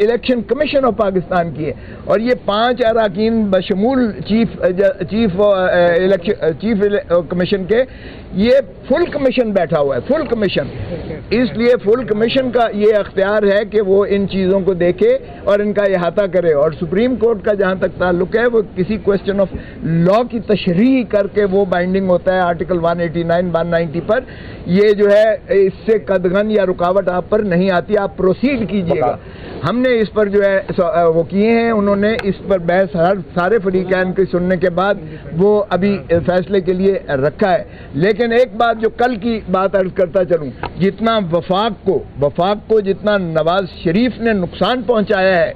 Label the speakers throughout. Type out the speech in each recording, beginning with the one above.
Speaker 1: Election commission of Pakistan کی ہے، اور یہ 5 اراکین بشمول چیف کمیشن کے، یہ فل کمیشن بیٹھا ہوا ہے، فل کمیشن. اس لیے فل کمیشن کا یہ اختیار ہے کہ وہ ان چیزوں کو دیکھے اور ان کا احاطہ کرے. اور سپریم کورٹ کا جہاں تک تعلق ہے، وہ کسی کوسچن آف لا کی تشریح کر کے وہ بائنڈنگ ہوتا ہے آرٹیکل 189 190 پر. یہ جو ہے اس سے قدغن یا رکاوٹ آپ پر نہیں آتی، آپ پروسیڈ کیجئے گا. ہم نے اس پر جو ہے وہ کیے ہیں، انہوں نے اس پر بحث سارے فریقین کے سننے کے بعد وہ ابھی فیصلے کے لیے رکھا ہے. لیکن ایک بات جو کل کی بات عرض کرتا چلوں، جتنا وفاق کو جتنا نواز شریف نے نقصان پہنچایا ہے،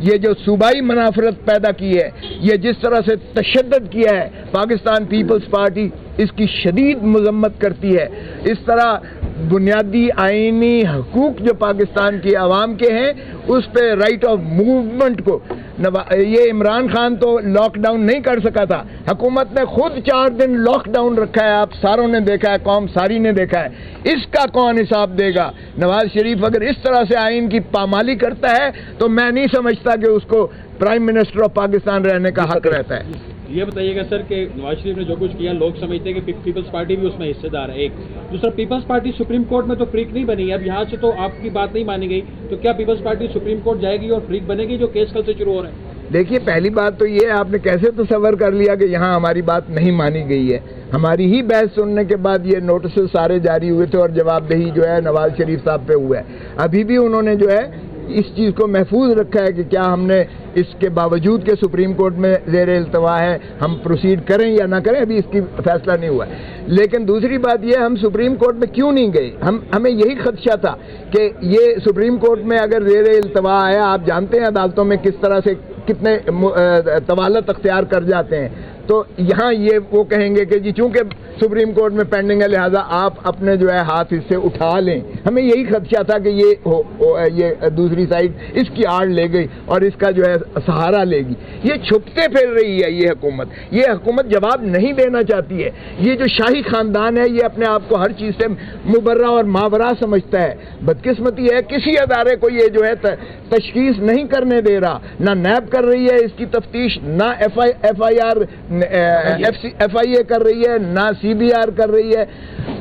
Speaker 1: یہ جو صوبائی منافرت پیدا کی ہے، یہ جس طرح سے تشدد کیا ہے، پاکستان پیپلز پارٹی اس کی شدید مذمت کرتی ہے. اس طرح بنیادی آئینی حقوق جو پاکستان کی عوام کے ہیں، اس پہ رائٹ آف موومنٹ کو، یہ عمران خان تو لاک ڈاؤن نہیں کر سکا تھا، حکومت نے خود 4 دن لاک ڈاؤن رکھا ہے، آپ ساروں نے دیکھا ہے، قوم ساری نے دیکھا ہے. اس کا کون حساب دے گا؟ نواز شریف اگر اس طرح سے آئین کی پامالی کرتا ہے تو میں نہیں سمجھتا کہ اس کو پرائم منسٹر آف پاکستان رہنے کا حق رہتا ہے.
Speaker 2: یہ بتائیے گا سر کہ نواز شریف نے جو کچھ کیا، لوگ سمجھتے ہیں کہ پیپلز پارٹی بھی اس میں حصے دار ہے. ایک دوسرا، پیپلز پارٹی سپریم کورٹ میں تو فریق نہیں بنی، اب یہاں سے تو آپ کی بات نہیں مانی گئی، تو کیا پیپلز پارٹی سپریم کورٹ جائے گی اور فریق بنے گی جو کیس کل سے شروع ہو رہا ہے؟
Speaker 1: دیکھیے، پہلی بات تو یہ آپ نے کیسے تصور کر لیا کہ یہاں ہماری بات نہیں مانی گئی ہے؟ ہماری ہی بحث سننے کے بعد یہ نوٹسز سارے جاری ہوئے تھے اور جواب دہی جو ہے نواز شریف صاحب پہ ہوا ہے. ابھی بھی انہوں نے جو ہے اس چیز کو محفوظ رکھا ہے کہ کیا ہم نے اس کے باوجود کہ سپریم کورٹ میں زیر التوا ہے ہم پروسیڈ کریں یا نہ کریں، ابھی اس کی فیصلہ نہیں ہوا ہے. لیکن دوسری بات یہ، ہم سپریم کورٹ میں کیوں نہیں گئے؟ ہمیں یہی خدشہ تھا کہ یہ سپریم کورٹ میں اگر زیر التوا آیا، آپ جانتے ہیں عدالتوں میں کس طرح سے کتنے طوالت اختیار کر جاتے ہیں، تو یہاں یہ وہ کہیں گے کہ جی چونکہ سپریم کورٹ میں پینڈنگ ہے لہٰذا آپ اپنے جو ہے ہاتھ اس سے اٹھا لیں. ہمیں یہی خدشہ تھا کہ یہ دوسری سائڈ اس کی آڑ لے گئی اور اس کا جو ہے سہارا لے گی. یہ چھپتے پھر رہی ہے یہ حکومت جواب نہیں دینا چاہتی ہے. یہ جو شاہی خاندان ہے یہ اپنے آپ کو ہر چیز سے مبرہ اور ماورا سمجھتا ہے. بدقسمتی ہے کسی ادارے کو یہ جو ہے تشخیص نہیں کرنے دے رہا، نہ نیب کر رہی ہے اس کی تفتیش، نہ ایف آئی اے کر رہی ہے، نہ سی بی آر کر رہی ہے،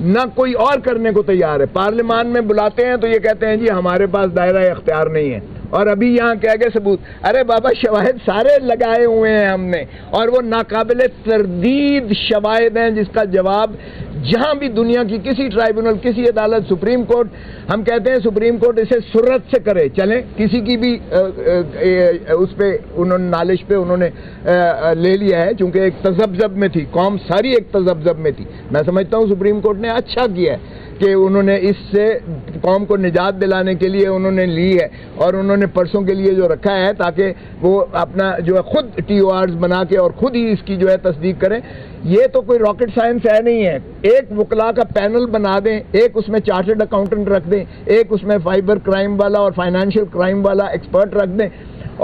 Speaker 1: نہ کوئی اور کرنے کو تیار ہے. پارلیمان میں بلاتے ہیں تو یہ کہتے ہیں جی ہمارے پاس دائرہ اختیار نہیں ہے، اور ابھی یہاں کہہ گئے ثبوت. ارے بابا، شواہد سارے لگائے ہوئے ہیں ہم نے، اور وہ ناقابل تردید شواہد ہیں جس کا جواب جہاں بھی دنیا کی کسی ٹرائبونل، کسی عدالت، سپریم کورٹ، ہم کہتے ہیں سپریم کورٹ اسے سرعت سے کرے. چلیں کسی کی بھی اس پہ انہوں نے نالش پہ انہوں نے لے لیا ہے، چونکہ ایک تذبذب میں تھی قوم ساری، ایک تذبذب میں تھی. میں سمجھتا ہوں سپریم کورٹ نے اچھا کیا ہے کہ انہوں نے اس سے قوم کو نجات دلانے کے لیے انہوں نے لی ہے، اور انہوں نے پرسوں کے لیے جو رکھا ہے تاکہ وہ اپنا جو ہے خود ٹی او آرز بنا کے اور خود ہی اس کی جو ہے تصدیق کریں. یہ تو کوئی راکٹ سائنس ہے نہیں ہے. ایک وکلا کا پینل بنا دیں، ایک اس میں چارٹرڈ اکاؤنٹنٹ رکھ دیں، ایک اس میں فائبر کرائم والا اور فائنینشیل کرائم والا ایکسپرٹ رکھ دیں،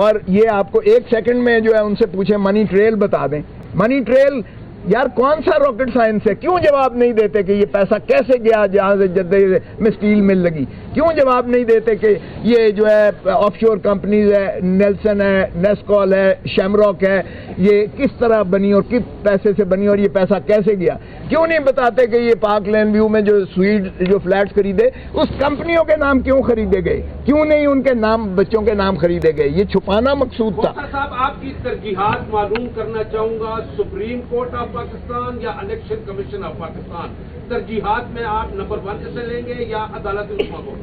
Speaker 1: اور یہ آپ کو 1 سیکنڈ میں جو ہے ان سے پوچھیں منی ٹریل بتا دیں. منی ٹریل یار کون سا راکٹ سائنس ہے؟ کیوں جواب نہیں دیتے کہ یہ پیسہ کیسے گیا جہاں سے جدہ میں اسٹیل مل لگی؟ کیوں جواب نہیں دیتے کہ یہ جو ہے آف شور کمپنیز ہے، نیلسن ہے، نیسکول ہے، شیمراک ہے، یہ کس طرح بنی اور کس پیسے سے بنی اور یہ پیسہ کیسے گیا؟ کیوں نہیں بتاتے کہ یہ پارک لین ویو میں جو سویٹ جو فلیٹس خریدے اس کمپنیوں کے نام کیوں خریدے گئے؟ کیوں نہیں ان کے نام بچوں کے نام خریدے گئے؟ یہ چھپانا مقصود تھا.
Speaker 2: صاحب، آپ کی ترجیحات معلوم کرنا چاہوں گا، سپریم کورٹ آف پاکستان یا الیکشن کمیشن آف پاکستان، ترجیحات میں آپ نمبر 1 سے لیں گے یا عدالت عظمیٰ کو؟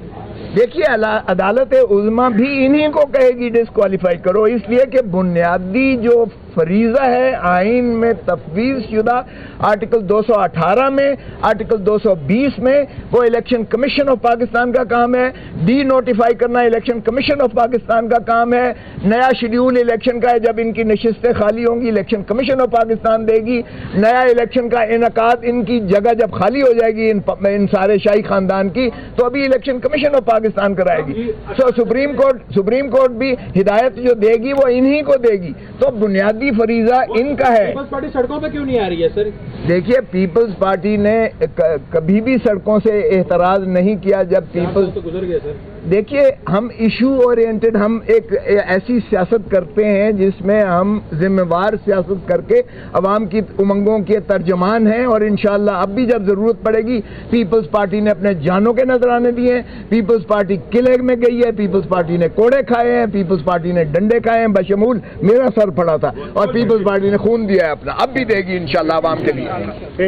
Speaker 1: دیکھیے، عدالت عظمیٰ بھی انہی کو کہے گی ڈسکوالیفائی کرو، اس لیے کہ بنیادی جو فریضہ ہے آئین میں تفویض شدہ آرٹیکل 218 میں، آرٹیکل 220 میں، وہ الیکشن کمیشن آف پاکستان کا کام ہے. ڈی نوٹیفائی کرنا الیکشن کمیشن آف پاکستان کا کام ہے. نیا شیڈیول الیکشن کا ہے، جب ان کی نشستیں خالی ہوں گی الیکشن کمیشن آف پاکستان دے گی. نیا الیکشن کا انعقاد، ان کی جگہ جب خالی ہو جائے گی ان سارے شاہی خاندان کی، تو ابھی الیکشن کمیشن آف پاکستان کرائے گی. سپریم کورٹ بھی ہدایت جو دے گی وہ انہی کو دے گی. تو بنیادی فریضہ ان کا ہے.
Speaker 2: پیپلز پارٹی سڑکوں پہ کیوں نہیں آ رہی ہے سر؟
Speaker 1: دیکھیے، پیپلز پارٹی نے کبھی بھی سڑکوں سے اعتراض نہیں کیا. جب پیپلز
Speaker 2: تو گزر گیا سر.
Speaker 1: دیکھیے ہم ایشو اورینٹڈ، ہم ایک ایسی سیاست کرتے ہیں جس میں ہم ذمہ وار سیاست کر کے عوام کی امنگوں کے ترجمان ہیں، اور انشاءاللہ اب بھی جب ضرورت پڑے گی پیپلز پارٹی نے اپنے جانوں کے نذرانے دیے ہیں، پیپلز پارٹی قلعے میں گئی ہے، پیپلز پارٹی نے کوڑے کھائے ہیں، پیپلز پارٹی نے ڈنڈے کھائے ہیں، بشمول میرا سر پڑا تھا، اور پیپلز پارٹی نے خون دیا ہے اپنا، اب بھی دے گی انشاءاللہ عوام کے لیے.